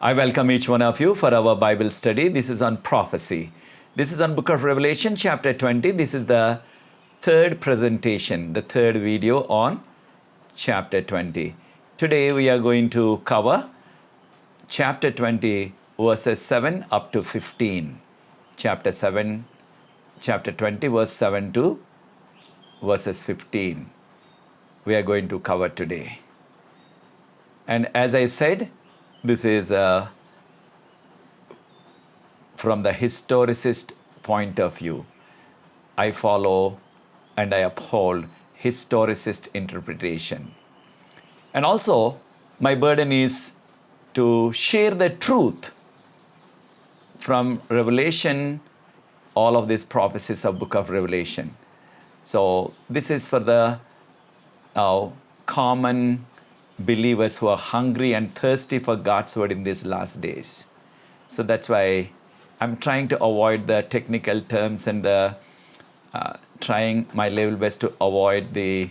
I welcome each one of you for our Bible study. This is on prophecy. This is on Book of Revelation, chapter 20. This is the third presentation, the third video on chapter 20. Today we are going to cover chapter 20, verses 7 up to 15. Chapter 20, verse 7 to verses 15. We are going to cover today. And as I said, this is from the historicist point of view. I follow and I uphold historicist interpretation. And also, my burden is to share the truth from Revelation, all of these prophecies of Book of Revelation. So this is for the common believers who are hungry and thirsty for God's word in these last days. So that's why I'm trying to avoid the technical terms and trying my level best to avoid the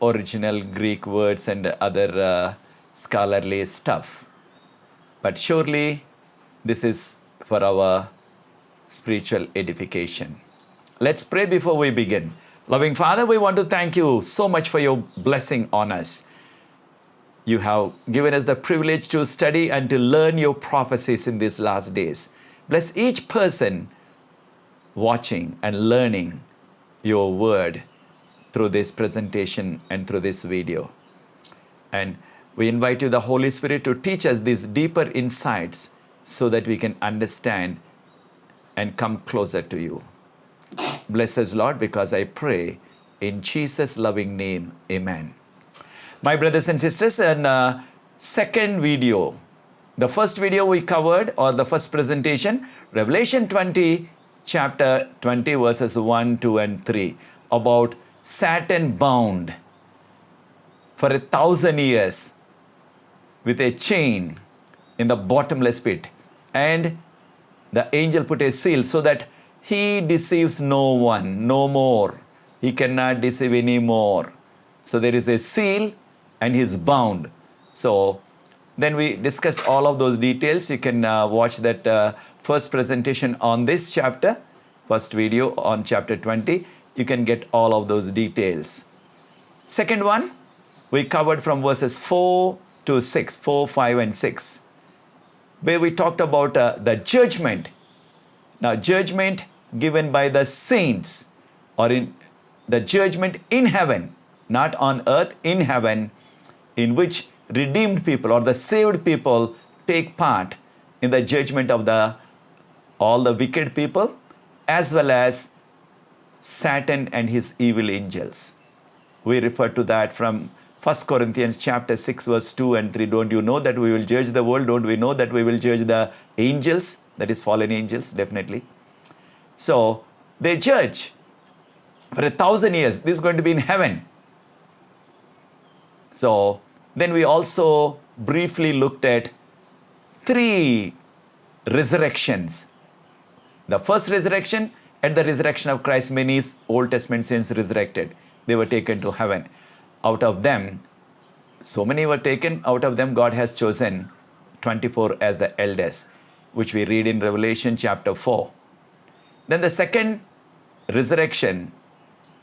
original Greek words and other scholarly stuff. But surely this is for our spiritual edification. Let's pray before we begin. Loving Father, we want to thank you so much for your blessing on us. You have given us the privilege to study and to learn your prophecies in these last days. Bless each person watching and learning your word through this presentation and through this video. And we invite you, the Holy Spirit, to teach us these deeper insights so that we can understand and come closer to you. Bless us, Lord, because I pray in Jesus' loving name. Amen. My brothers and sisters, in second video, the first video we covered, or the first presentation, Revelation 20, chapter 20, verses 1, 2, and 3, about Satan bound for 1,000 years with a chain in the bottomless pit. And the angel put a seal so that he deceives no one, no more. He cannot deceive anymore. So there is a seal and he's bound. So then we discussed all of those details. You can watch that first presentation on this chapter, first video on chapter 20. You can get all of those details. Second one, we covered from verses 4 to 6, 4, 5, and 6, where we talked about the judgment. Now, judgment given by the saints, or in the judgment in heaven, not on earth, in heaven, in which redeemed people or the saved people take part in the judgment of all the wicked people, as well as Satan and his evil angels. We refer to that from 1 Corinthians chapter 6, verse 2 and 3. Don't you know that we will judge the world? Don't we know that we will judge the angels, that is fallen angels, definitely. So they judge for 1,000 years. This is going to be in heaven. So then we also briefly looked at 3 resurrections. The first resurrection, at the resurrection of Christ, many Old Testament saints resurrected. They were taken to heaven. Out of them, so many were taken. Out of them, God has chosen 24 as the elders, which we read in Revelation chapter 4. Then the second resurrection,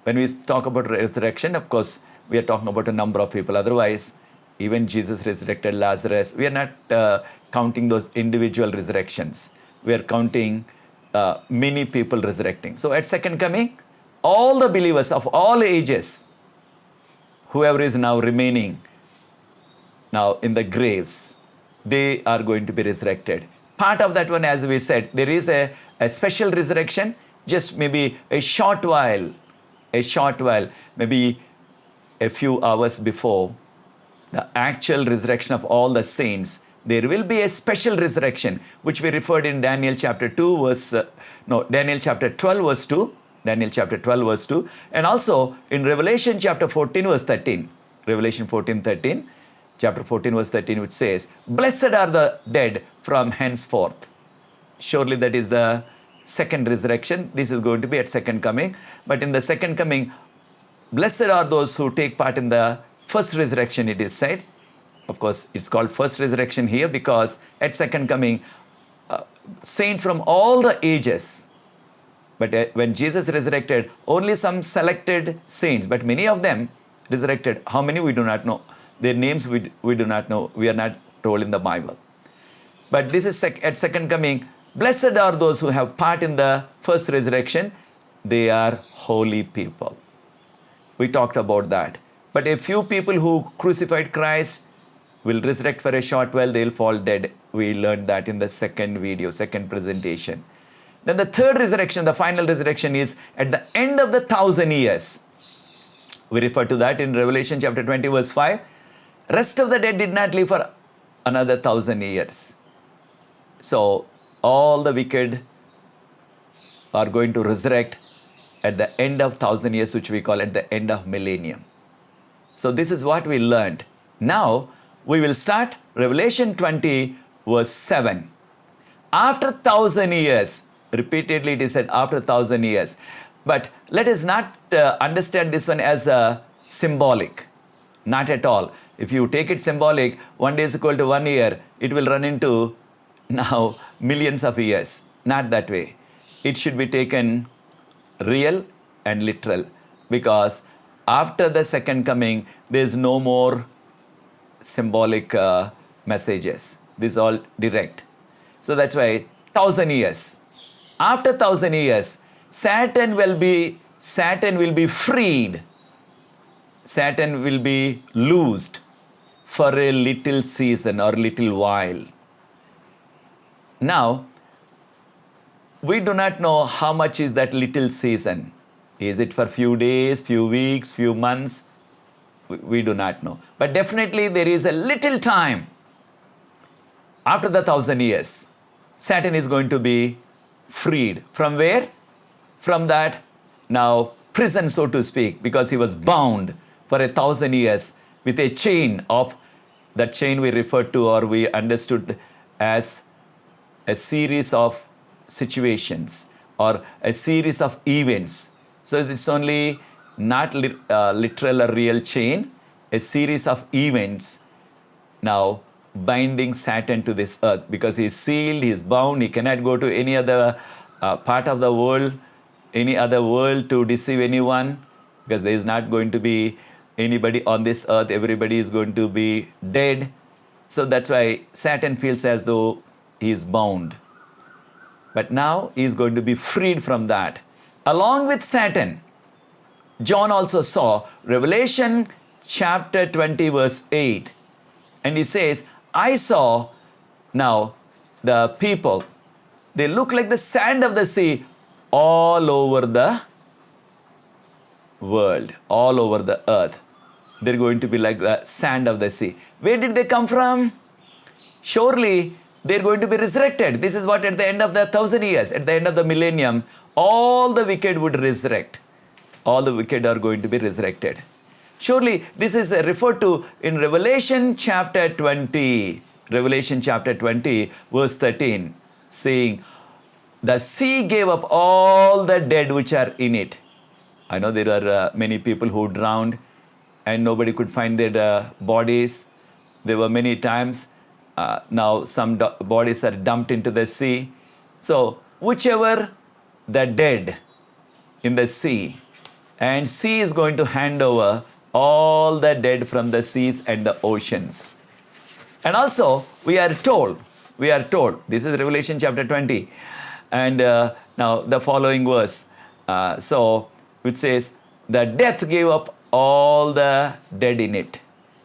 when we talk about resurrection, of course, we are talking about a number of people. Otherwise, even Jesus resurrected Lazarus. We are not counting those individual resurrections. We are counting many people resurrecting. So at second coming, all the believers of all ages, whoever is now remaining now in the graves, they are going to be resurrected. Part of that one, as we said, there is a special resurrection, just maybe a short while, maybe a few hours before the actual resurrection of all the saints. There will be a special resurrection, which we referred in Daniel chapter 12, verse 2. Daniel chapter 12, verse 2. And also in Revelation chapter 14, verse 13. Revelation 14, 13. Chapter 14, verse 13, which says, "Blessed are the dead from henceforth." Surely that is the second resurrection. This is going to be at second coming. But in the second coming, blessed are those who take part in the first resurrection, it is said. Of course, it's called first resurrection here because at second coming, saints from all the ages. But when Jesus resurrected, only some selected saints, but many of them resurrected. How many we do not know. Their names we do not know. We are not told in the Bible. But this is at second coming. Blessed are those who have part in the first resurrection. They are holy people. We talked about that. But a few people who crucified Christ will resurrect for a short while. They will fall dead. We learned that in the second video, second presentation. Then the third resurrection, the final resurrection, is at the end of the 1,000 years. We refer to that in Revelation chapter 20 verse 5. Rest of the dead did not live for another 1,000 years. So all the wicked are going to resurrect at the end of 1,000 years, which we call at the end of millennium. So this is what we learned. Now we will start Revelation 20 verse 7. After 1,000 years, repeatedly it is said after 1,000 years. But let us not understand this one as symbolic. Not at all. If you take it symbolic, 1 day is equal to 1 year, it will run into now millions of years. Not that way. It should be taken real and literal, because after the second coming, there is no more symbolic messages. This is all direct. So that's why 1,000 years. After 1,000 years, Satan will be freed. Satan will be loosed for a little season or little while. Now, we do not know how much is that little season. Is it for few days, few weeks, few months? We do not know. But definitely there is a little time after the 1,000 years. Satan is going to be freed. From where? From that now prison, so to speak, because he was bound for 1,000 years with a chain of, that chain we referred to or we understood as a series of situations or a series of events. So it's only not literal or real chain, a series of events now binding Satan to this earth, because he is sealed, he is bound, he cannot go to any other part of the world, any other world to deceive anyone, because there is not going to be anybody on this earth, everybody is going to be dead. So that's why Satan feels as though he is bound. But now he is going to be freed from that. Along with Satan, John also saw Revelation chapter 20 verse 8. And he says, I saw now the people, they look like the sand of the sea all over the world, all over the earth. They're going to be like the sand of the sea. Where did they come from? Surely they're going to be resurrected. This is what at the end of the 1,000 years, at the end of the millennium, all the wicked would resurrect. All the wicked are going to be resurrected. Surely this is referred to in Revelation chapter 20. Revelation chapter 20 verse 13, saying, the sea gave up all the dead which are in it. I know there are many people who drowned and nobody could find their bodies. There were many times. Now some bodies are dumped into the sea. So whichever the dead in the sea, and sea is going to hand over all the dead from the seas and the oceans. And also we are told, this is Revelation chapter 20, and now the following verse, which says, the death gave up all the dead in it.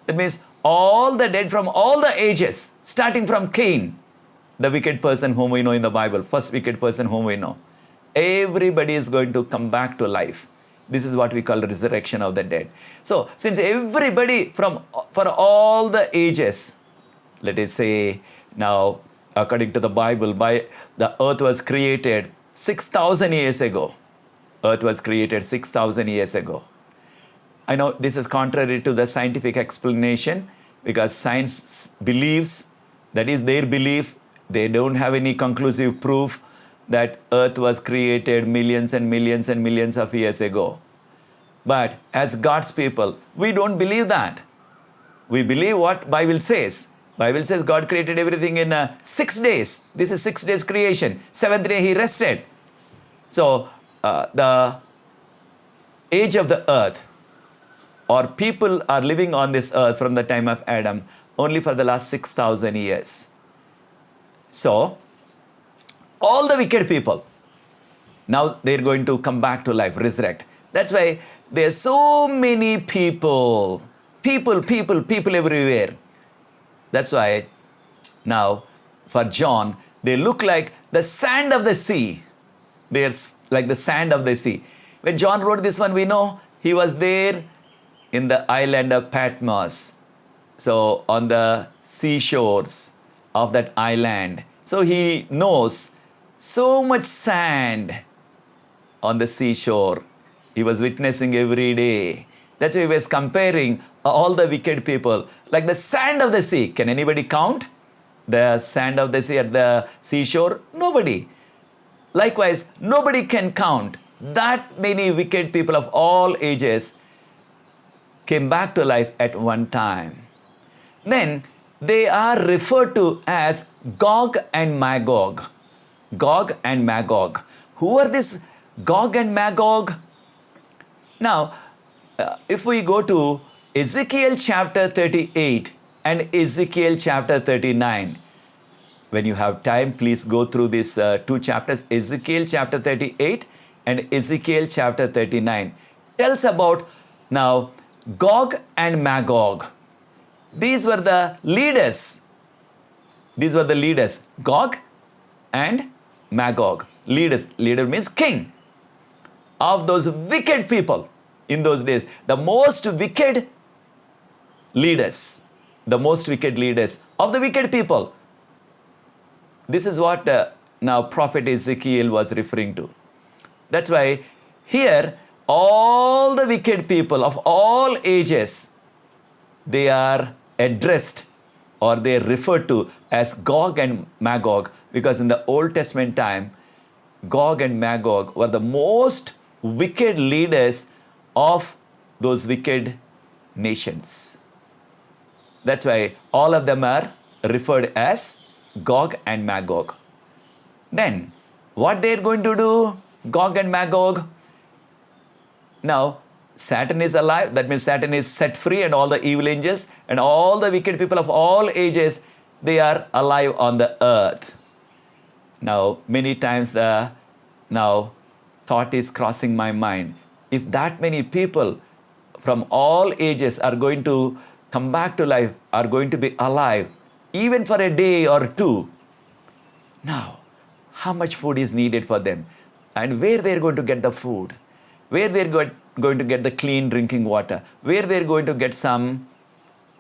That means all the dead from all the ages, starting from Cain, the wicked person whom we know in the Bible, first wicked person whom we know. Everybody is going to come back to life. This is what we call resurrection of the dead. So since everybody for all the ages, let us say now, according to the Bible, the earth was created 6,000 years ago. Earth was created 6,000 years ago. I know this is contrary to the scientific explanation, because science believes, that is their belief, they don't have any conclusive proof that earth was created millions and millions and millions of years ago. But as God's people, we don't believe that. we believe what Bible says. Bible says God created everything in 6 days. This is 6 days creation. 7th day he rested. So the age of the earth, or people are living on this earth from the time of Adam only for the last 6,000 years. So all the wicked people, now they're going to come back to life, resurrect. That's why there's so many people everywhere. That's why now for John, they look like the sand of the sea. They're like the sand of the sea. When John wrote this one, we know he was there in the island of Patmos. So on the seashores of that island. So he knows so much sand on the seashore. He was witnessing every day. That's why he was comparing all the wicked people like the sand of the sea. Can anybody count the sand of the sea at the seashore? Nobody. Likewise, nobody can count that many wicked people of all ages came back to life at one time. Then they are referred to as Gog and Magog. Gog and Magog. Who are this Gog and Magog? Now, if we go to Ezekiel chapter 38 and Ezekiel chapter 39, when you have time, please go through these two chapters, Ezekiel chapter 38 and Ezekiel chapter 39. Tells about now Gog and Magog. These were the leaders. These were the leaders. Gog and Magog. Leaders. Leader means king of those wicked people in those days. The most wicked leaders. The most wicked leaders of the wicked people. This is what now prophet Ezekiel was referring to. That's why here all the wicked people of all ages, they are addressed or they are referred to as Gog and Magog, because in the Old Testament time, Gog and Magog were the most wicked leaders of those wicked nations. That's why all of them are referred as Gog and Magog. Then, what they are going to do, Gog and Magog? Now, Satan is alive. That means Satan is set free, and all the evil angels and all the wicked people of all ages, they are alive on the earth. Now, many times the thought is crossing my mind. If that many people from all ages are going to come back to life, are going to be alive, even for a day or two, now, how much food is needed for them? And where they're going to get the food? Where they're going to get the clean drinking water? Where they're going to get some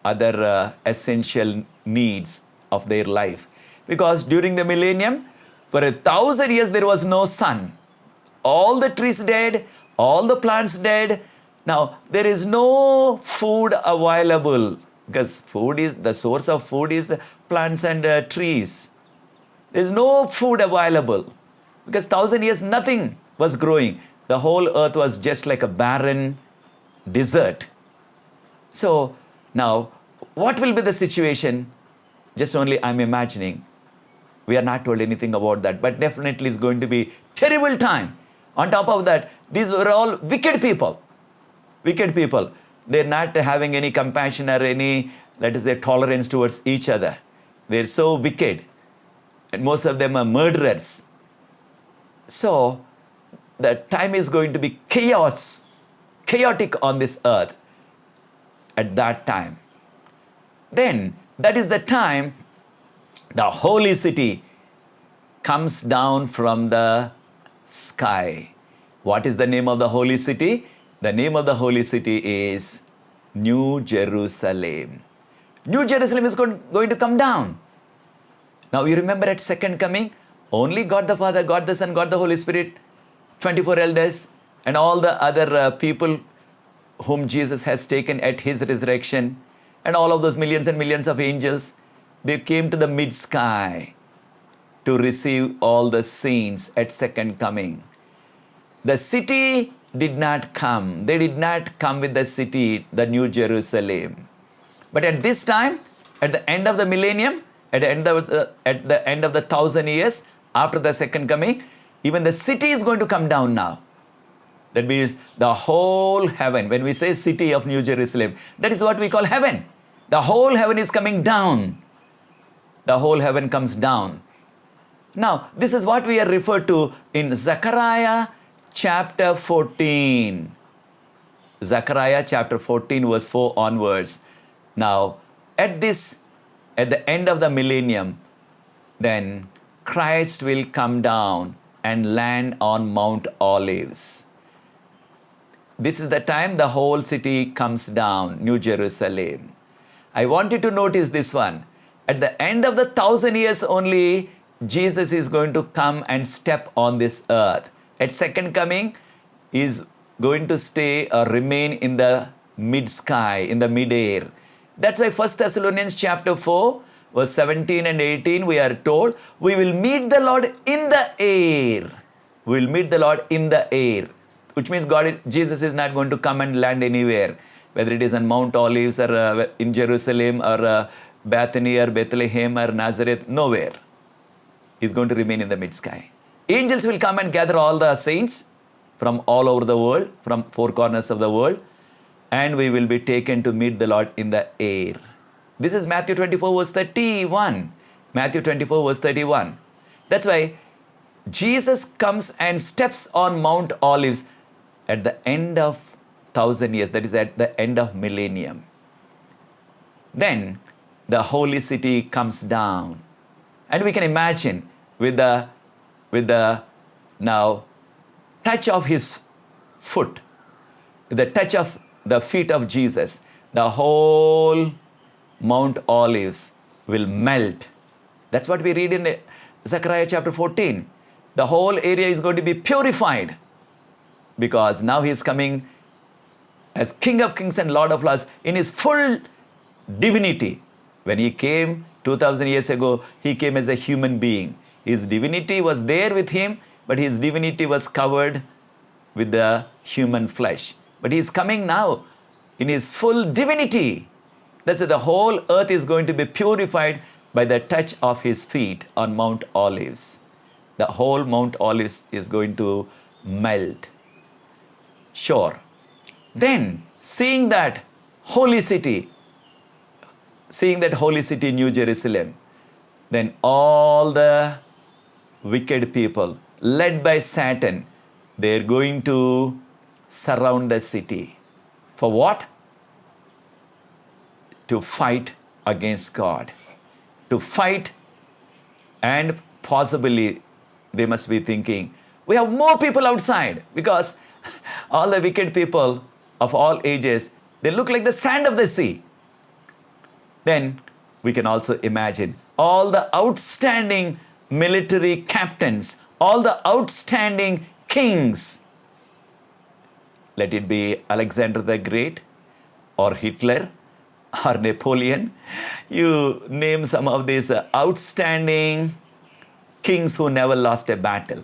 other essential needs of their life? Because during the millennium, for 1,000 years, there was no sun. All the trees dead, all the plants dead. Now, there is no food available, because food is, the source of food is plants and trees. There is no food available, because 1,000 years nothing was growing. The whole earth was just like a barren desert. So now, what will be the situation? Just only I'm imagining. We are not told anything about that, but definitely it's going to be terrible time. On top of that, these were all wicked people. Wicked people. They're not having any compassion or any, let us say, tolerance towards each other. They're so wicked. And most of them are murderers. So, the time is going to be chaotic on this earth at that time. Then, that is the time the holy city comes down from the sky. What is the name of the holy city? The name of the holy city is New Jerusalem. New Jerusalem is going to come down. Now you remember at second coming, only God the Father, God the Son, God the Holy Spirit, 24 elders and all the other people whom Jesus has taken at his resurrection, and all of those millions and millions of angels, they came to the mid-sky to receive all the saints at second coming. The city did not come. They did not come with the city, the New Jerusalem. But at this time, at the end of the millennium, at the end of the 1,000 years, after the second coming, even the city is going to come down now. That means the whole heaven, when we say city of New Jerusalem, that is what we call heaven. The whole heaven is coming down. The whole heaven comes down. Now, this is what we are referred to in Zechariah chapter 14. Zechariah chapter 14 verse 4 onwards. Now, at the end of the millennium, then Christ will come down and land on Mount Olives. This is the time the whole city comes down, New Jerusalem. I want you to notice this one. At the end of the 1,000 years only, Jesus is going to come and step on this earth. At second coming, he is going to stay or remain in the mid-sky, in the mid-air. That's why 1 Thessalonians chapter 4, verse 17 and 18, we are told, we will meet the Lord in the air. We will meet the Lord in the air. Which means Jesus is not going to come and land anywhere, whether it is on Mount Olives or in Jerusalem or Bethany or Bethlehem or Nazareth, nowhere. He's going to remain in the mid-sky. Angels will come and gather all the saints from all over the world, from four corners of the world, and we will be taken to meet the Lord in the air. This is Matthew 24 verse 31. Matthew 24 verse 31. That's why Jesus comes and steps on Mount Olives at the end of 1,000 years, that is at the end of millennium. Then the holy city comes down. And we can imagine with the now touch of his foot, the touch of the feet of Jesus, the whole Mount Olives will melt. That's what we read in Zechariah chapter 14. The whole area is going to be purified because now he is coming as King of Kings and Lord of Lords in his full divinity. When he came 2,000 years ago, he came as a human being. His divinity was there with him, but his divinity was covered with the human flesh. But he is coming now in his full divinity. That's why the whole earth is going to be purified by the touch of his feet on Mount Olives. The whole Mount Olives is going to melt. Sure. Then, seeing that holy city, New Jerusalem, then all the wicked people, led by Satan, they're going to surround the city. For what? To fight against God. To fight, and possibly they must be thinking, we have more people outside, because all the wicked people of all ages, they look like the sand of the sea. Then we can also imagine all the outstanding military captains, all the outstanding kings. Let it be Alexander the Great or Hitler or Napoleon. You name some of these outstanding kings who never lost a battle.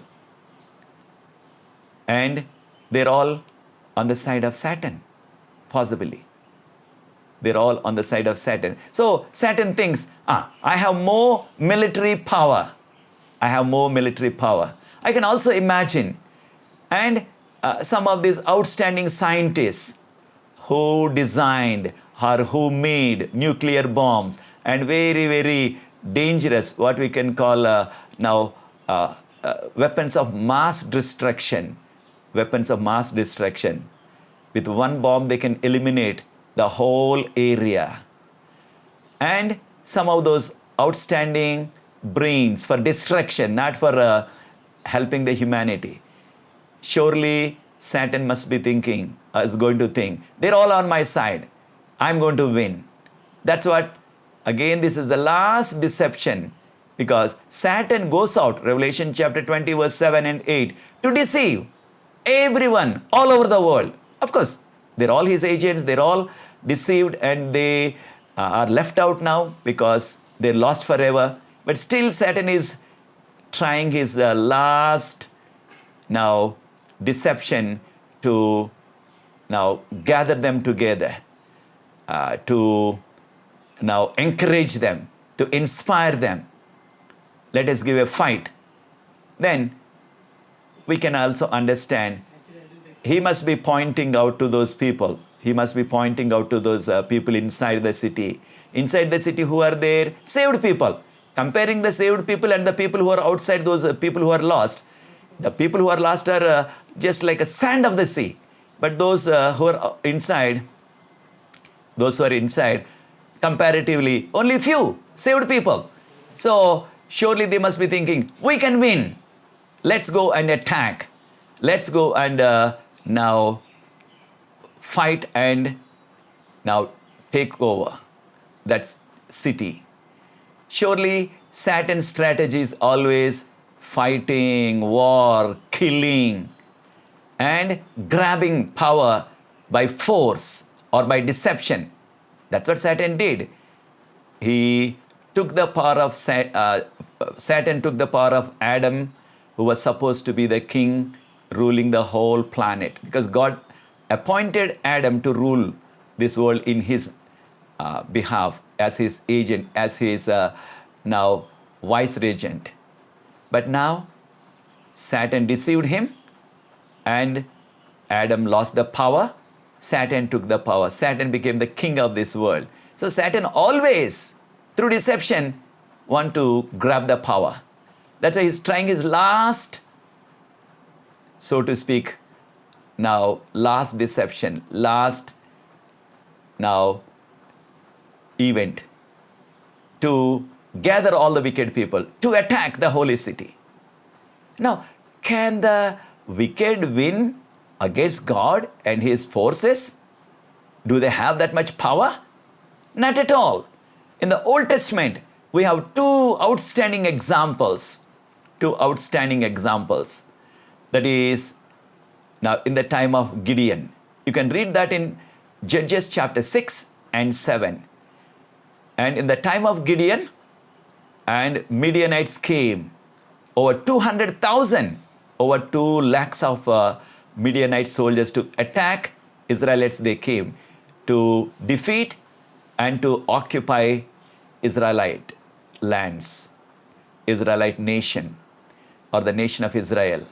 And they're all on the side of Satan, possibly. They're all on the side of Satan. So Satan thinks, I have more military power. I have more military power. I can also imagine, and some of these outstanding scientists who designed or who made nuclear bombs and very, very dangerous, what we can call weapons of mass destruction. Weapons of mass destruction. With one bomb, they can eliminate the whole area. And some of those outstanding brains for destruction, not for helping the humanity. Surely Satan must be thinking, is going to think, they're all on my side. I'm going to win. That's what, again, this is the last deception, because Satan goes out, Revelation chapter 20, verse 7 and 8, to deceive everyone all over the world. Of course, they're all his agents, they're all deceived, and they are left out now because they're lost forever. But still Satan is trying his last now deception to now gather them together, to now encourage them, to inspire them. Let us give a fight. Then we can also understand he must be pointing out to those people. He must be pointing out to those people inside the city. Inside the city who are there, saved people. Comparing the saved people and the people who are outside, those people who are lost. The people who are lost are just like a sand of the sea. But those who are inside, comparatively, only few saved people. So surely they must be thinking, we can win. Let's go and attack. Let's go and now fight and now take over that city. Surely Satan's strategy is always fighting, war, killing, and grabbing power by force or by deception. That's what Satan did. He took the power of Satan took the power of Adam, who was supposed to be the king ruling the whole planet, because God appointed Adam to rule this world in his behalf as his agent, as his now vice regent. But now Satan deceived him and Adam lost the power. Satan took the power. Satan became the king of this world. So Satan always, through deception, want to grab the power. That's why he's trying his last, so to speak, now last deception, last now event to gather all the wicked people to attack the holy city. Now, can the wicked win against God and his forces? Do they have that much power? Not at all. In the Old Testament, we have two outstanding examples. That is, now in the time of Gideon. You can read that in Judges chapter 6 and 7. And in the time of Gideon, and Midianites came, over 200,000, over 2 lakhs of Midianite soldiers to attack Israelites. They came to defeat and to occupy Israelite lands, Israelite nation, or the nation of Israel.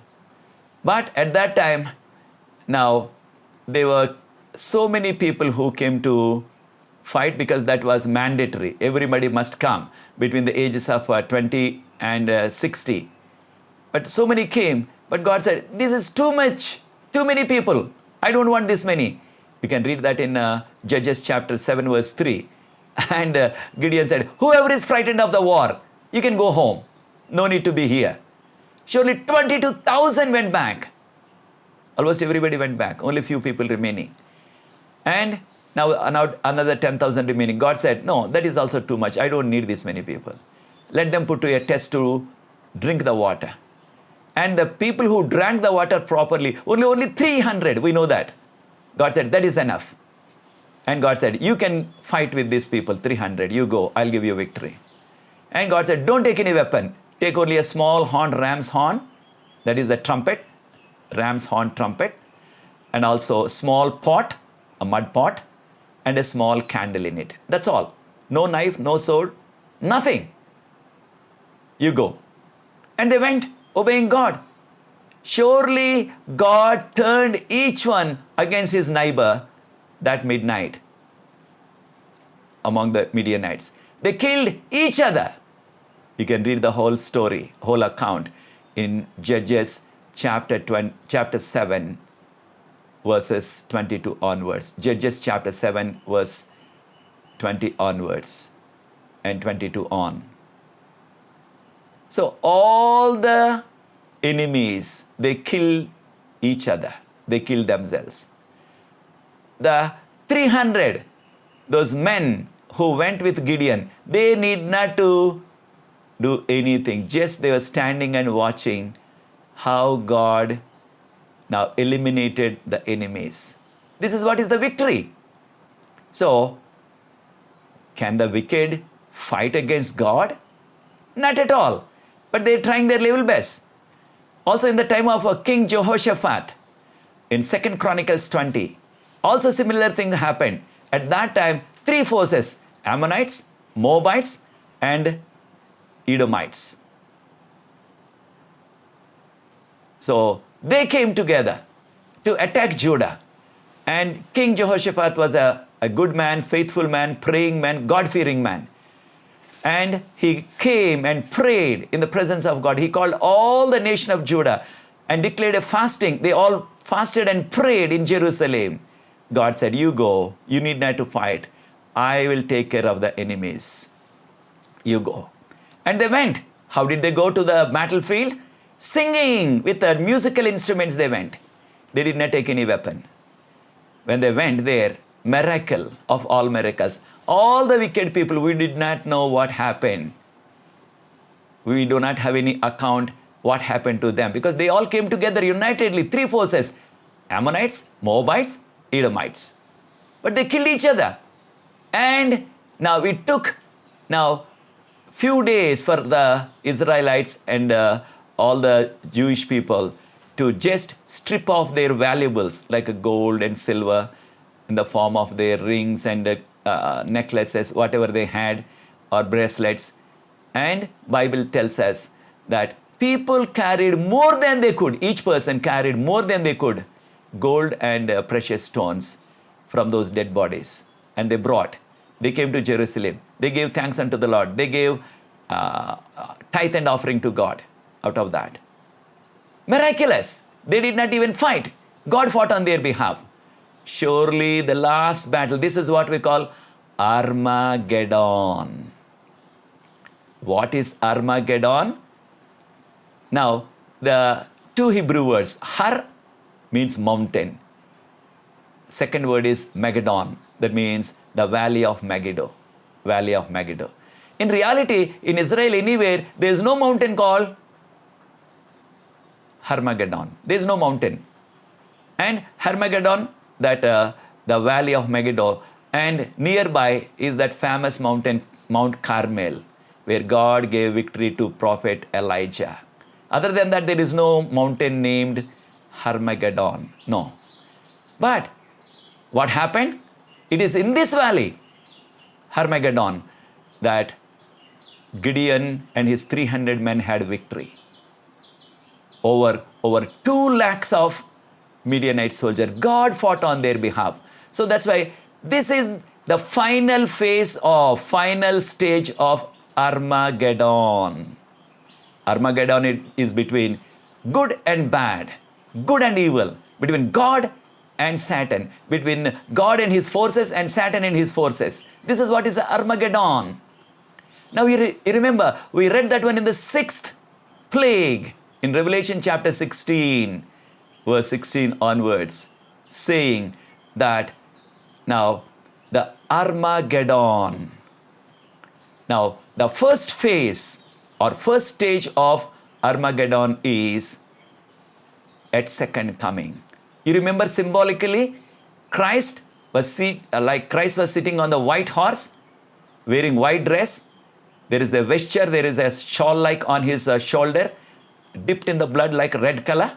But at that time, now there were so many people who came to fight because that was mandatory. Everybody must come between the ages of 20 and 60. But so many came, but God said, this is too much, too many people. I don't want this many. You can read that in Judges chapter 7 verse 3. And Gideon said, whoever is frightened of the war, you can go home. No need to be here. Surely 22,000 went back. Almost everybody went back. Only few people remaining. And now another 10,000 remaining. God said, no, that is also too much. I don't need this many people. Let them put to a test to drink the water. And the people who drank the water properly, only 300, we know that. God said, that is enough. And God said, you can fight with these people, 300. You go, I'll give you victory. And God said, don't take any weapon. Take only a small horn, ram's horn. That is a trumpet, ram's horn trumpet. And also a small pot, a mud pot, and a small candle in it. That's all. No knife, no sword, nothing. You go. And they went, obeying God. Surely God turned each one against his neighbor that midnight among the Midianites. They killed each other. You can read the whole story, whole account in Judges chapter 7, verses 22 onwards. Judges chapter 7, verse 20 onwards and 22 on. So all the enemies, they kill each other. They kill themselves. The 300, those men who went with Gideon, they need not to do anything. Just they were standing and watching how God now eliminated the enemies. This is what is the victory. So, can the wicked fight against God? Not at all. But they're trying their level best. Also in the time of King Jehoshaphat, in 2 Chronicles 20, also similar thing happened. At that time, 3 forces, Ammonites, Moabites, and Edomites. So they came together to attack Judah. And King Jehoshaphat was a good man, faithful man, praying man, God-fearing man. And he came and prayed in the presence of God. He called all the nation of Judah and declared a fasting. They all fasted and prayed in Jerusalem. God said, you go, you need not to fight. I will take care of the enemies. You go. And they went. How did they go to the battlefield? Singing with the musical instruments they went. They did not take any weapon. When they went there, miracle of all miracles. All the wicked people, we did not know what happened. We do not have any account what happened to them because they all came together unitedly, three forces, Ammonites, Moabites, Edomites. But they killed each other. And now it took few days for the Israelites and all the Jewish people to just strip off their valuables like gold and silver in the form of their rings and necklaces, whatever they had, or bracelets. And Bible tells us that people carried more than they could. Each person carried more than they could, gold and precious stones from those dead bodies. And they came to Jerusalem. They gave thanks unto the Lord. They gave tithe and offering to God out of that. Miraculous. They did not even fight. God fought on their behalf. Surely the last battle, this is what we call Armageddon. What is Armageddon? Now, the two Hebrew words, Har means mountain. Second word is Megiddon. That means the valley of Megiddo. Valley of Megiddo. In reality, in Israel anywhere, there is no mountain called Armageddon. There is no mountain. And Armageddon, that the valley of Megiddo, and nearby is that famous mountain, Mount Carmel, where God gave victory to prophet Elijah. Other than that, there is no mountain named Armageddon. No. But what happened? It is in this valley, Armageddon, that Gideon and his 300 men had victory over 2 lakhs of Midianite soldiers. God fought on their behalf. So that's why this is the final stage of Armageddon. Armageddon is between good and bad, good and evil, between God and Satan, between God and his forces and Satan and his forces. This is what is Armageddon. Now you remember, we read that one in the 6th plague in Revelation chapter 16, verse 16 onwards, saying that now the Armageddon. Now the first phase or first stage of Armageddon is at second coming. You remember symbolically, Christ was sitting on the white horse, wearing white dress. There is a vesture, there is a shawl like on his shoulder, dipped in the blood like red color.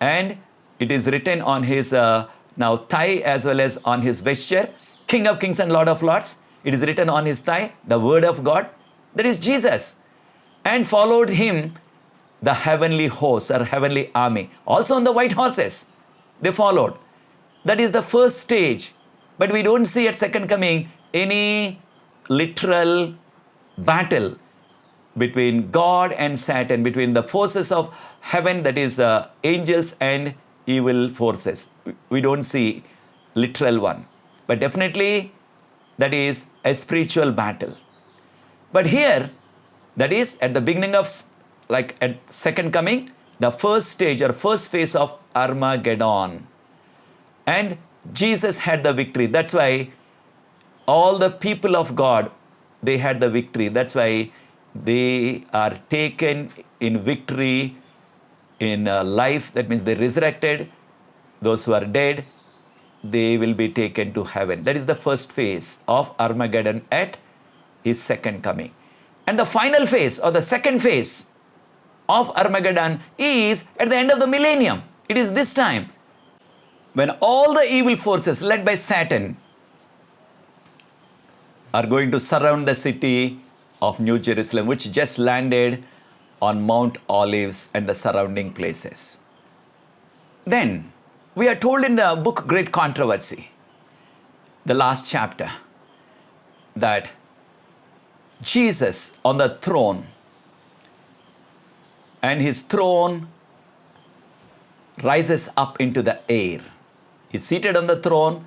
And it is written on his thigh as well as on his vesture, King of Kings and Lord of Lords. It is written on his thigh, the word of God. That is Jesus. And followed him the heavenly hosts or heavenly army, also on the white horses. They followed. That is the first stage. But we don't see at second coming any literal battle between God and Satan, between the forces of heaven, that is angels and evil forces. We don't see literal one. But definitely that is a spiritual battle. But here, that is at the beginning of, like at second coming, the first stage or first phase of Armageddon. And Jesus had the victory. That's why all the people of God, they had the victory. That's why they are taken in victory in life. That means they resurrected. Those who are dead, they will be taken to heaven. That is the first phase of Armageddon at his second coming. And the final phase or the second phase of Armageddon is at the end of the millennium. It is this time when all the evil forces led by Satan are going to surround the city of New Jerusalem, which just landed on Mount Olives and the surrounding places. Then, we are told in the book Great Controversy, the last chapter, that Jesus on the throne, and his throne rises up into the air. He's seated on the throne,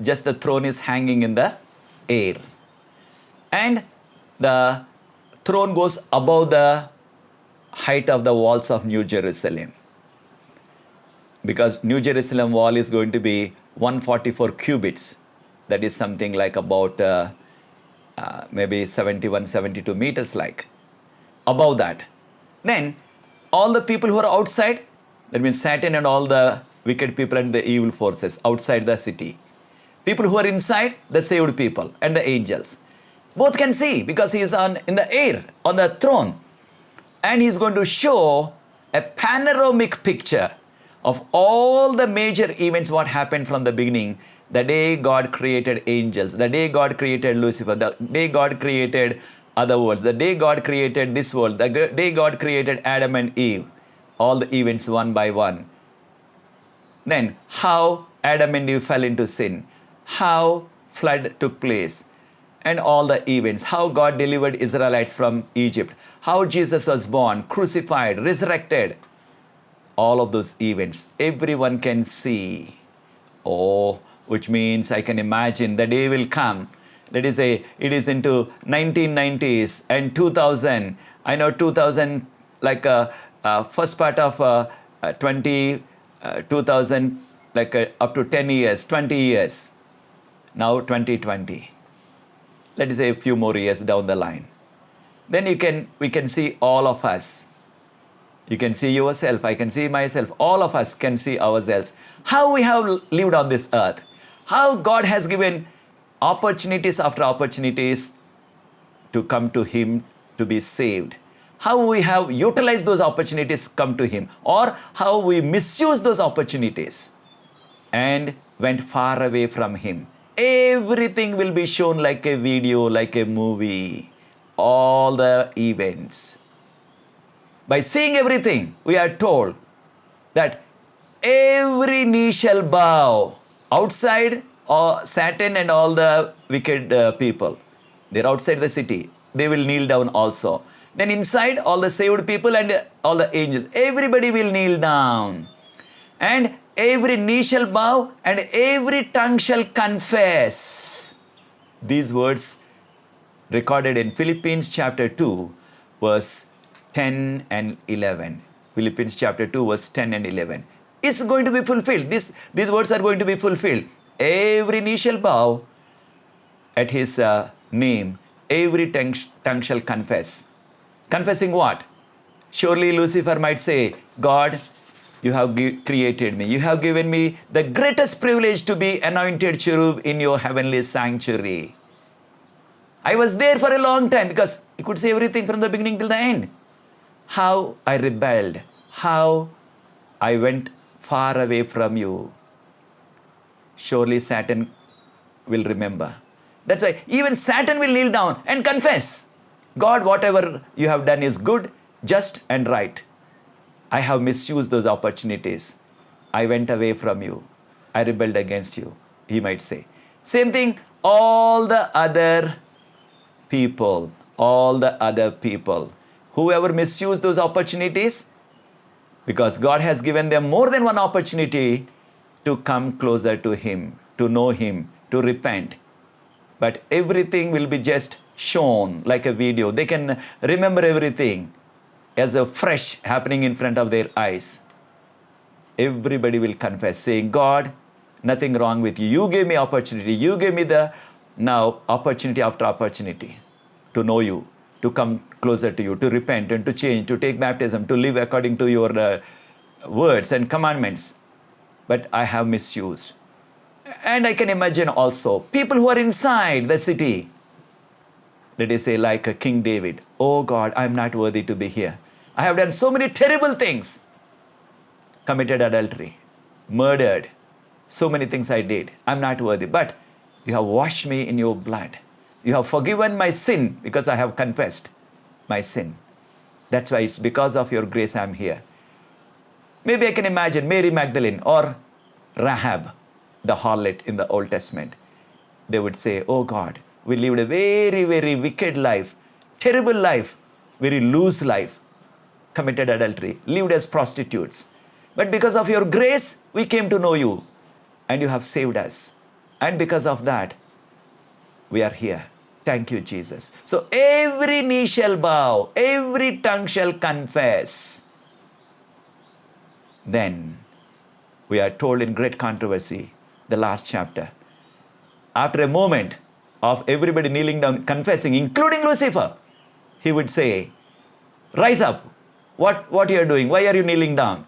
just the throne is hanging in the air. And the throne goes above the height of the walls of New Jerusalem. Because New Jerusalem wall is going to be 144 cubits. That is something like about maybe 71, 72 meters like. Above that. Then all the people who are outside, that means Satan and all the wicked people and the evil forces outside the city. People who are inside, the saved people and the angels. Both can see because he is in the air, on the throne. And he is going to show a panoramic picture of all the major events what happened from the beginning. The day God created angels, the day God created Lucifer, the day God created other worlds, the day God created this world, the day God created Adam and Eve. All the events one by one. Then how Adam and Eve fell into sin, how flood took place, and all the events, how God delivered Israelites from Egypt, how Jesus was born, crucified, resurrected. All of those events, everyone can see. Oh, which means I can imagine the day will come. Let us say it is into 1990s and 2000. I know 2000, like first part of 2000, like up to 10 years, 20 years. Now 2020. Let us say a few more years down the line. Then we can see all of us. You can see yourself, I can see myself, all of us can see ourselves. How we have lived on this earth. How God has given opportunities after opportunities to come to Him to be saved. How we have utilized those opportunities come to Him, or how we misuse those opportunities and went far away from Him. Everything will be shown like a video, like a movie, all the events. By seeing everything, we are told that every knee shall bow outside Satan and all the wicked people. They're outside the city. They will kneel down also. Then inside, all the saved people and all the angels, everybody will kneel down. And every knee shall bow and every tongue shall confess. These words recorded in Philippians chapter 2, verse 10 and 11. Philippians chapter 2, verse 10 and 11. It's going to be fulfilled. These words are going to be fulfilled. Every knee shall bow at His name. Every tongue shall confess. Confessing what? Surely Lucifer might say, God, you have created me. You have given me the greatest privilege to be anointed cherub in your heavenly sanctuary. I was there for a long time because you could see everything from the beginning till the end. How I rebelled. How I went far away from you. Surely Satan will remember. That's why even Satan will kneel down and confess. God, whatever you have done is good, just and right. I have misused those opportunities. I went away from you. I rebelled against you, he might say. Same thing, all the other people, whoever misused those opportunities, because God has given them more than one opportunity to come closer to Him, to know Him, to repent. But everything will be just shown like a video. They can remember everything as a fresh happening in front of their eyes. Everybody will confess, saying, God, nothing wrong with you. You gave me opportunity. You gave me the now opportunity after opportunity to know you, to come closer to you, to repent and to change, to take baptism, to live according to your words and commandments. But I have misused. And I can imagine also people who are inside the city, let us say like King David, oh God, I am not worthy to be here. I have done so many terrible things. Committed adultery, murdered, so many things I did. I'm not worthy, but you have washed me in your blood. You have forgiven my sin because I have confessed my sin. That's why it's because of your grace I'm here. Maybe I can imagine Mary Magdalene or Rahab, the harlot in the Old Testament. They would say, oh God, we lived a very, very wicked life, terrible life, very loose life, committed adultery, lived as prostitutes. But because of your grace, we came to know you and you have saved us. And because of that, we are here. Thank you, Jesus. So every knee shall bow, every tongue shall confess. Then we are told in Great Controversy, the last chapter, after a moment of everybody kneeling down, confessing, including Lucifer, he would say, rise up. What you are doing? Why are you kneeling down?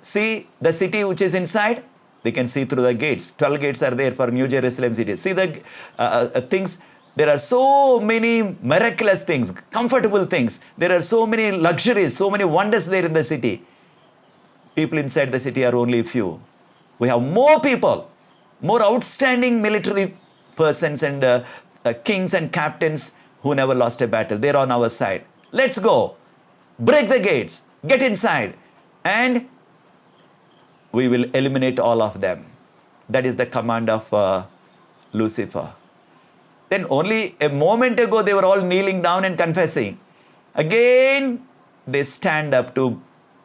See the city which is inside? They can see through the gates. 12 gates are there for New Jerusalem city. See the things. There are so many miraculous things, comfortable things. There are so many luxuries, so many wonders there in the city. People inside the city are only few. We have more people, more outstanding military persons and kings and captains who never lost a battle. They're on our side. Let's go. Break the gates. Get inside. And we will eliminate all of them. That is the command of Lucifer. Then only a moment ago they were all kneeling down and confessing. Again, they stand up to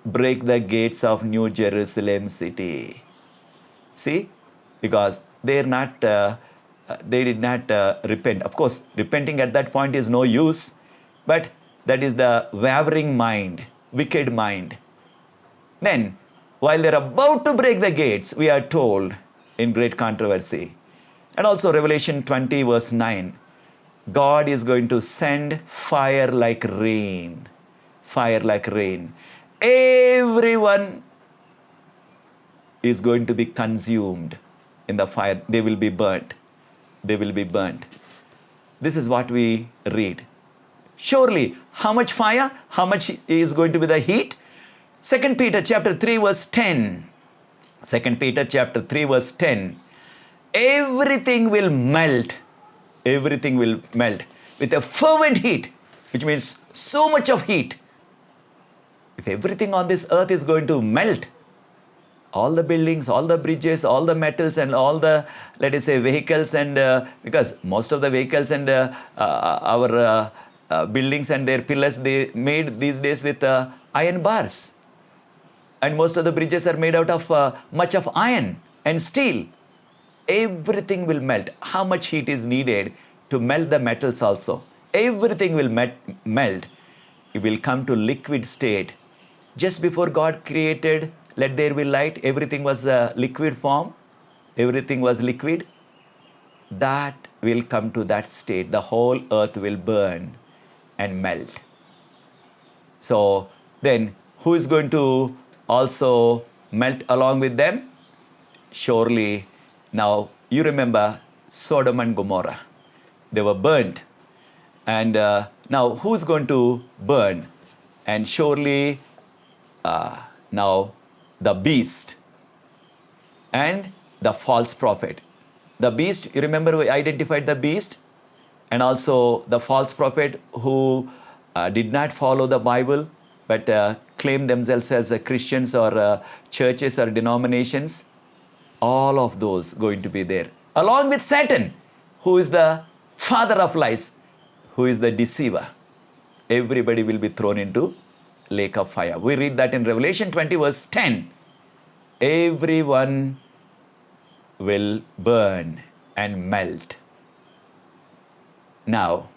break the gates of New Jerusalem city. See? Because they did not repent. Of course, repenting at that point is no use, but that is the wavering mind, wicked mind. Then, while they're about to break the gates, we are told in Great Controversy, and also Revelation 20 verse 9, God is going to send fire like rain. Fire like rain. Everyone is going to be consumed in the fire. They will be burnt. They will be burnt. This is what we read. Surely, how much fire? How much is going to be the heat? 2 Peter chapter 3 verse 10. 2 Peter chapter 3 verse 10. Everything will melt. Everything will melt with a fervent heat, which means so much of heat. If everything on this earth is going to melt, all the buildings, all the bridges, all the metals and all the, let us say, vehicles and because most of the vehicles and our buildings and their pillars, they made these days with iron bars. And most of the bridges are made out of much of iron and steel. Everything will melt. How much heat is needed to melt the metals also? Everything will melt. It will come to liquid state. Just before God created, let there be light, everything was liquid form. Everything was liquid. That will come to that state. The whole earth will burn and melt. So then who is going to also melt along with them? Surely, now you remember Sodom and Gomorrah. They were burnt. And now who's going to burn? And surely now the beast and the false prophet. The beast, you remember we identified the beast and also the false prophet who did not follow the Bible but claim themselves as Christians or churches or denominations. All of those going to be there. Along with Satan, who is the father of lies, who is the deceiver. Everybody will be thrown into lake of fire. We read that in Revelation 20 verse 10. Everyone will burn and melt. Now,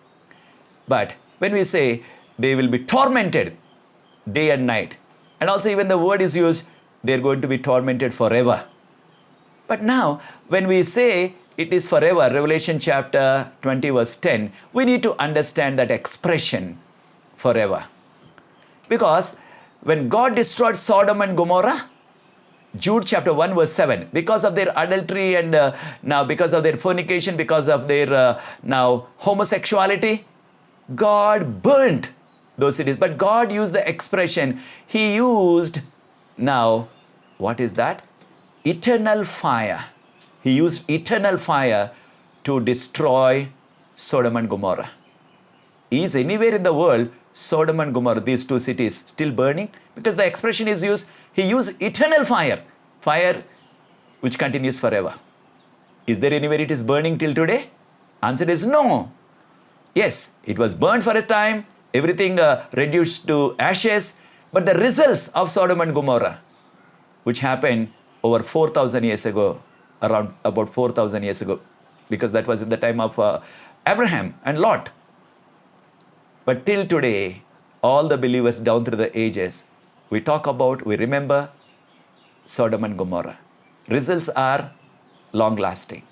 but when we say they will be tormented day and night, and also even the word is used, they're going to be tormented forever. But now, when we say it is forever, Revelation chapter 20 verse 10, we need to understand that expression, forever. Because when God destroyed Sodom and Gomorrah, Jude chapter 1 verse 7, because of their adultery and now because of their fornication, because of their now homosexuality, God burnt those cities. But God used the expression, He used now, what is that? Eternal fire. He used eternal fire to destroy Sodom and Gomorrah. Is anywhere in the world Sodom and Gomorrah, these two cities, still burning? Because the expression is used, he used eternal fire, fire which continues forever. Is there anywhere it is burning till today? Answer is no. Yes, it was burned for a time, everything reduced to ashes, but the results of Sodom and Gomorrah, which happened over 4,000 years ago, around about 4,000 years ago, because that was in the time of Abraham and Lot. But till today, all the believers down through the ages, we talk about, we remember Sodom and Gomorrah. Results are long-lasting.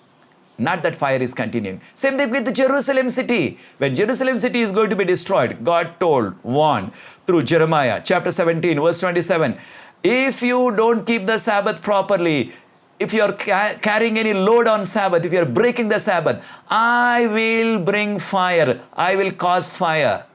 Not that fire is continuing. Same thing with the Jerusalem city. When Jerusalem city is going to be destroyed, God warned through Jeremiah chapter 17, verse 27, if you don't keep the Sabbath properly, if you are carrying any load on Sabbath, if you are breaking the Sabbath, I will bring fire. I will cause fire.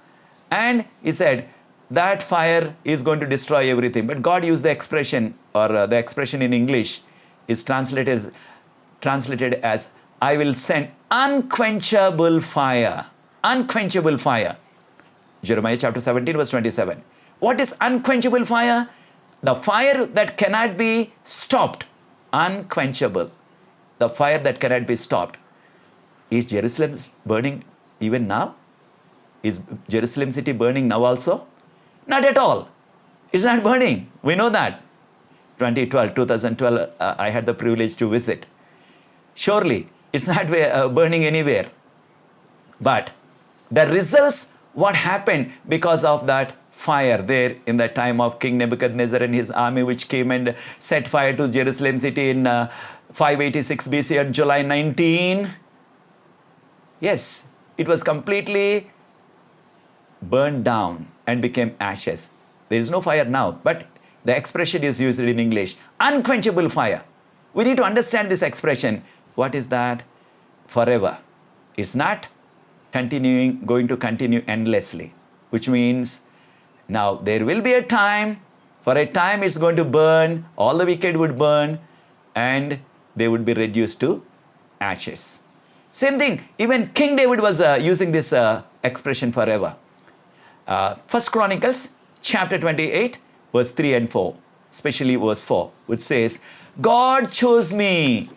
And he said, that fire is going to destroy everything. But God used the expression, or the expression in English is translated as, I will send unquenchable fire. Unquenchable fire. Jeremiah chapter 17, verse 27. What is unquenchable fire? The fire that cannot be stopped. Unquenchable. The fire that cannot be stopped. Is Jerusalem burning even now? Is Jerusalem city burning now also? Not at all. It's not burning. We know that. 2012, I had the privilege to visit. Surely, it's not burning anywhere. But the results, what happened because of that fire there in the time of King Nebuchadnezzar and his army, which came and set fire to Jerusalem city in 586 BC on July 19. Yes, it was completely burned down and became ashes. There is no fire now, but the expression is used in English, unquenchable fire. We need to understand this expression. What is that? Forever. It's not going to continue endlessly, which means now there will be a time, for a time it's going to burn, all the wicked would burn, and they would be reduced to ashes. Same thing, even King David was using this expression forever. First Chronicles chapter 28, verse 3 and 4, especially verse 4, which says, God chose me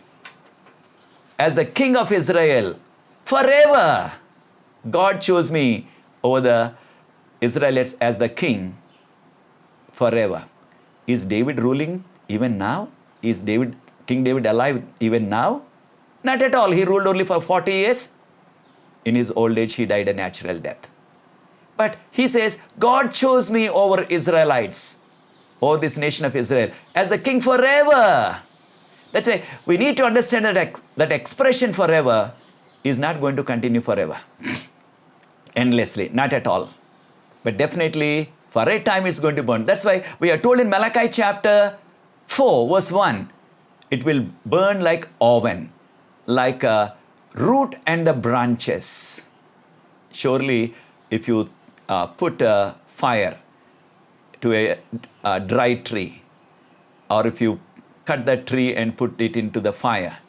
as the king of Israel forever. God chose me over the Israelites as the king forever. Is David ruling even now? Is King David alive even now? Not at all. He ruled only for 40 years. In his old age, he died a natural death. But he says, God chose me over Israelites, over this nation of Israel, as the king forever. That's why we need to understand that expression forever is not going to continue forever. Endlessly, not at all. But definitely, for a time it's going to burn. That's why we are told in Malachi chapter 4, verse 1, it will burn like oven, like a root and the branches. Surely, if you put a fire to a dry tree, or if you cut the tree and put it into the fire,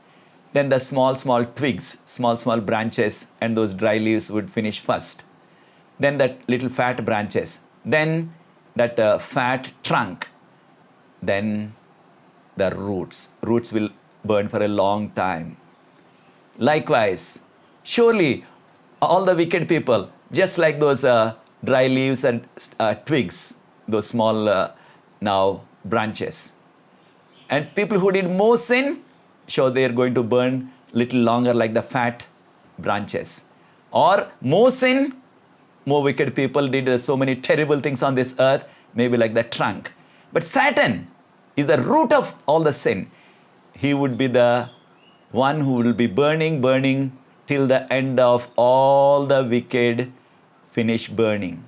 then the small twigs, small branches and those dry leaves would finish first. Then that little fat branches, then that fat trunk, then the roots. Roots will burn for a long time. Likewise, surely all the wicked people, just like those dry leaves and twigs, those small now branches. And people who did more sin, sure they are going to burn little longer like the fat branches. Or more sin, more wicked people did so many terrible things on this earth, maybe like the trunk. But Satan is the root of all the sin. He would be the one who will be burning till the end of all the wicked finish burning.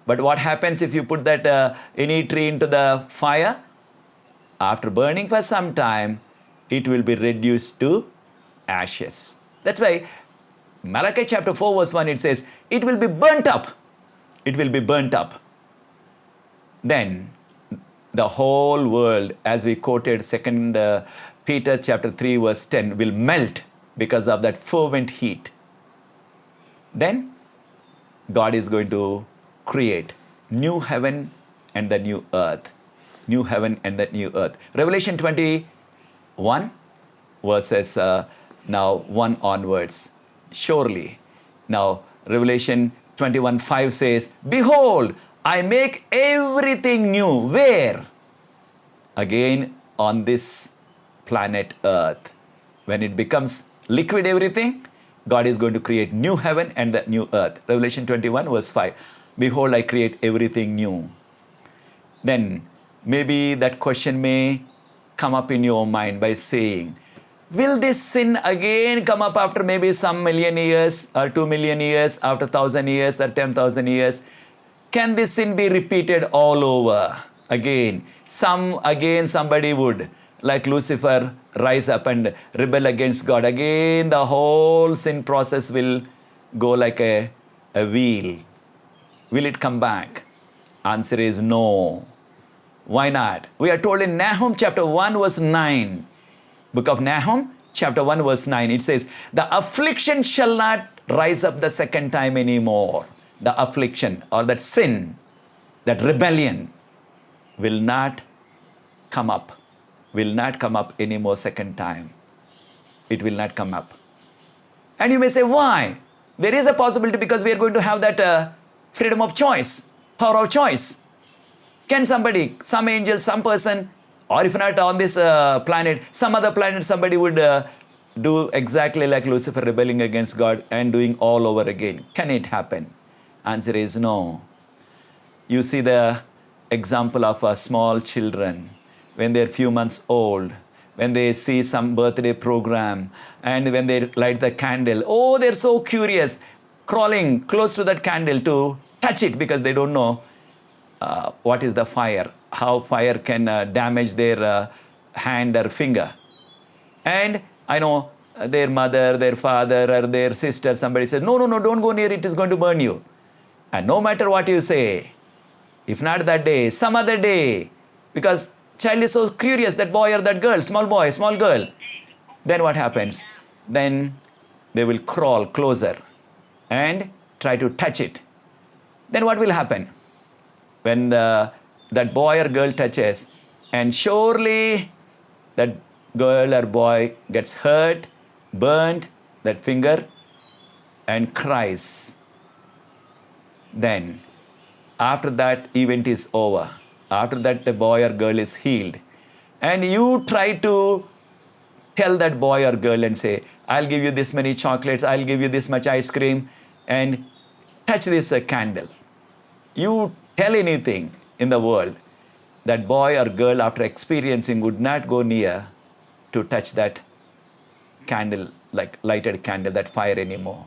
But what happens if you put that any tree into the fire? After burning for some time, it will be reduced to ashes. That's why Malachi chapter 4 verse 1, it says, it will be burnt up. It will be burnt up. Then the whole world, as we quoted 2 Peter chapter 3 verse 10, will melt because of that fervent heat. Then God is going to create new heaven and the new earth. New heaven and the new earth. Revelation 21 verses now 1 onwards. Surely. Now Revelation 21:5 says, behold, I make everything new. Where? Again on this planet earth. When it becomes liquid everything, God is going to create new heaven and the new earth. Revelation 21 verse 5. Behold, I create everything new. Then maybe that question may come up in your mind by saying, will this sin again come up after maybe some million years or 2 million years, after 1,000 years or 10,000 years? Can this sin be repeated all over again? Somebody would, like Lucifer, rise up and rebel against God. Again, the whole sin process will go like a wheel. Will it come back? Answer is no. Why not? We are told in Nahum chapter 1 verse 9. Book of Nahum chapter 1 verse 9. It says, the affliction shall not rise up the second time anymore. The affliction or that sin, that rebellion will not come up. Will not come up anymore second time. It will not come up. And you may say, why? There is a possibility because we are going to have that freedom of choice, power of choice. Can somebody, some angel, some person, or if not on this planet, some other planet, somebody would do exactly like Lucifer rebelling against God and doing all over again? Can it happen? Answer is no. You see the example of small children when they're few months old, when they see some birthday program and when they light the candle, oh, they're so curious, crawling close to that candle to touch it because they don't know what is the fire, how fire can damage their hand or finger. And I know their mother, their father, or their sister, somebody says, no, don't go near it, it's going to burn you. And no matter what you say, if not that day, some other day, because child is so curious, that boy or that girl, small boy, small girl, then what happens? Then they will crawl closer and try to touch it. Then what will happen? When that boy or girl touches, and surely that girl or boy gets hurt, burned, that finger, and cries. Then, after that event is over, after that the boy or girl is healed, and you try to tell that boy or girl and say, I'll give you this many chocolates, I'll give you this much ice cream, and touch this candle. You tell anything in the world, that boy or girl after experiencing would not go near to touch that candle, like lighted candle, that fire anymore.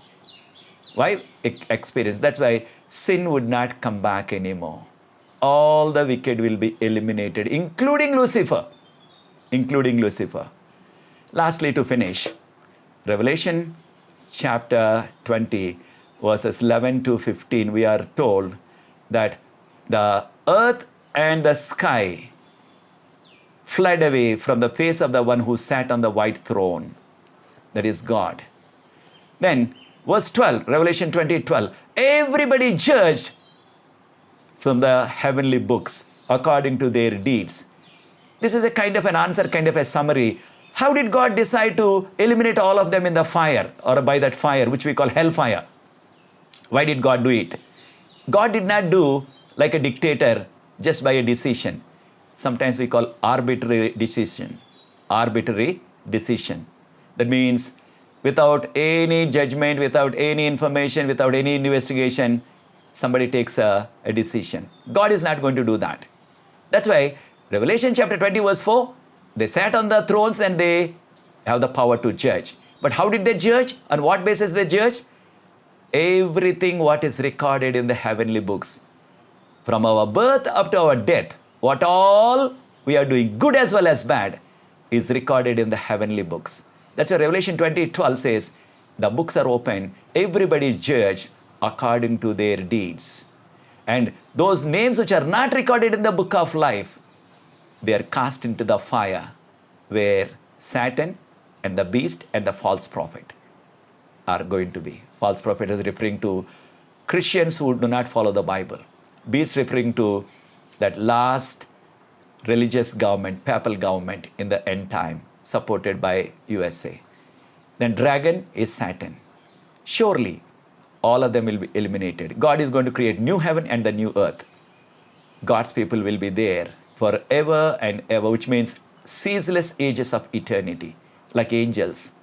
Why? Experience. That's why sin would not come back anymore. All the wicked will be eliminated, including Lucifer. Including Lucifer. Lastly, to finish, Revelation chapter 20, verses 11 to 15, we are told that the earth and the sky fled away from the face of the one who sat on the white throne, that is God. Then, verse 12, Revelation 20:12, everybody judged from the heavenly books according to their deeds. This is a kind of an answer, kind of a summary. How did God decide to eliminate all of them in the fire, or by that fire, which we call hellfire? Why did God do it? God did not do like a dictator just by a decision. Sometimes we call arbitrary decision. Arbitrary decision. That means without any judgment, without any information, without any investigation, somebody takes a decision. God is not going to do that. That's why Revelation chapter 20 verse 4, they sat on the thrones and they have the power to judge. But how did they judge? On what basis they judged? Everything what is recorded in the heavenly books. From our birth up to our death, what all we are doing, good as well as bad, is recorded in the heavenly books. That's why Revelation 20:12 says, the books are open, everybody is judged according to their deeds. And those names which are not recorded in the book of life, they are cast into the fire, where Satan and the beast and the false prophet are going to be. False prophet is referring to Christians who do not follow the Bible. Beast referring to that last religious government, papal government in the end time, supported by USA. Then dragon is Satan. Surely, all of them will be eliminated. God is going to create new heaven and the new earth. God's people will be there forever and ever, which means ceaseless ages of eternity. Like angels,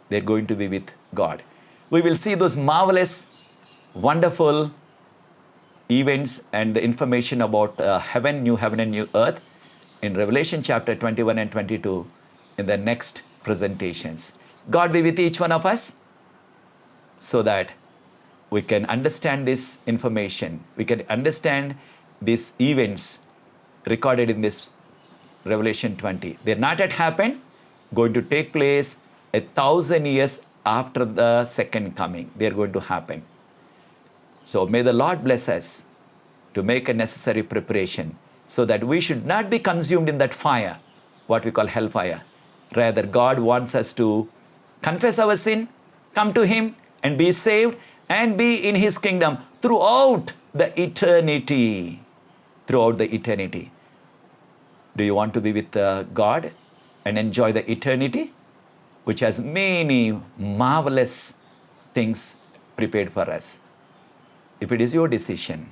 they're going to be with God. We will see those marvelous, wonderful events and the information about heaven and new earth in Revelation chapter 21 and 22 in the next presentations. God be with each one of us so that we can understand this information. We can understand these events recorded in this Revelation 20. They're not yet happened, going to take place 1,000 years after the second coming. They're going to happen. So may the Lord bless us to make a necessary preparation so that we should not be consumed in that fire, what we call hellfire. Rather, God wants us to confess our sin, come to Him and be saved and be in His kingdom throughout the eternity. Throughout the eternity. Do you want to be with God and enjoy the eternity, which has many marvelous things prepared for us? If it is your decision,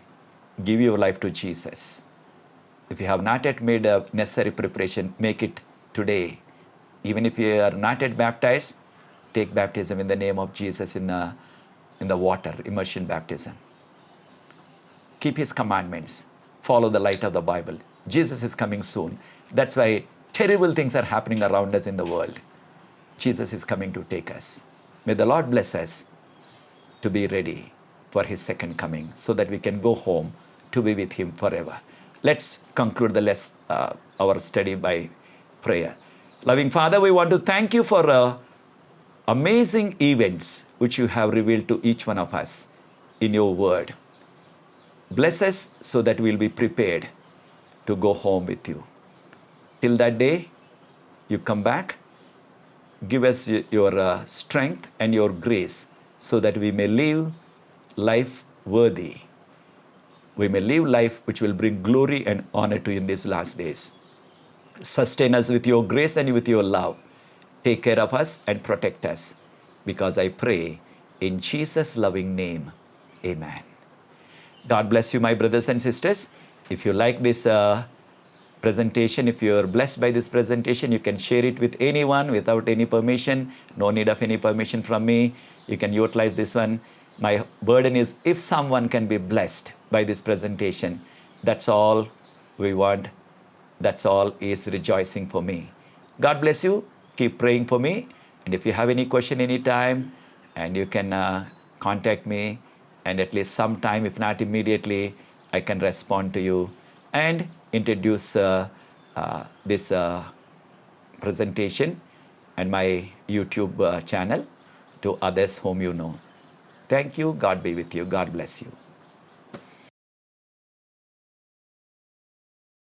give your life to Jesus. If you have not yet made a necessary preparation, make it today. Even if you are not yet baptized, take baptism in the name of Jesus in the water, immersion baptism. Keep His commandments. Follow the light of the Bible. Jesus is coming soon. That's why terrible things are happening around us in the world. Jesus is coming to take us. May the Lord bless us to be ready for His second coming so that we can go home to be with Him forever. Let's conclude our study by prayer. Loving Father, we want to thank You for amazing events which You have revealed to each one of us in Your word. Bless us so that we'll be prepared to go home with You. Till that day, You come back, give us Your strength and Your grace so that we may live life worthy. We may live life which will bring glory and honor to You in these last days. Sustain us with Your grace and with Your love. Take care of us and protect us, because I pray in Jesus' loving name. Amen. God bless you, my brothers and sisters. If you like this presentation, if you're blessed by this presentation, you can share it with anyone without any permission. No need of any permission from me. You can utilize this one. My burden is if someone can be blessed by this presentation, that's all we want. That's all is rejoicing for me. God bless you. Keep praying for me. And if you have any question anytime, and you can contact me, and at least sometime, if not immediately, I can respond to you and introduce this presentation and my YouTube channel to others whom you know. Thank you. God be with you. God bless you.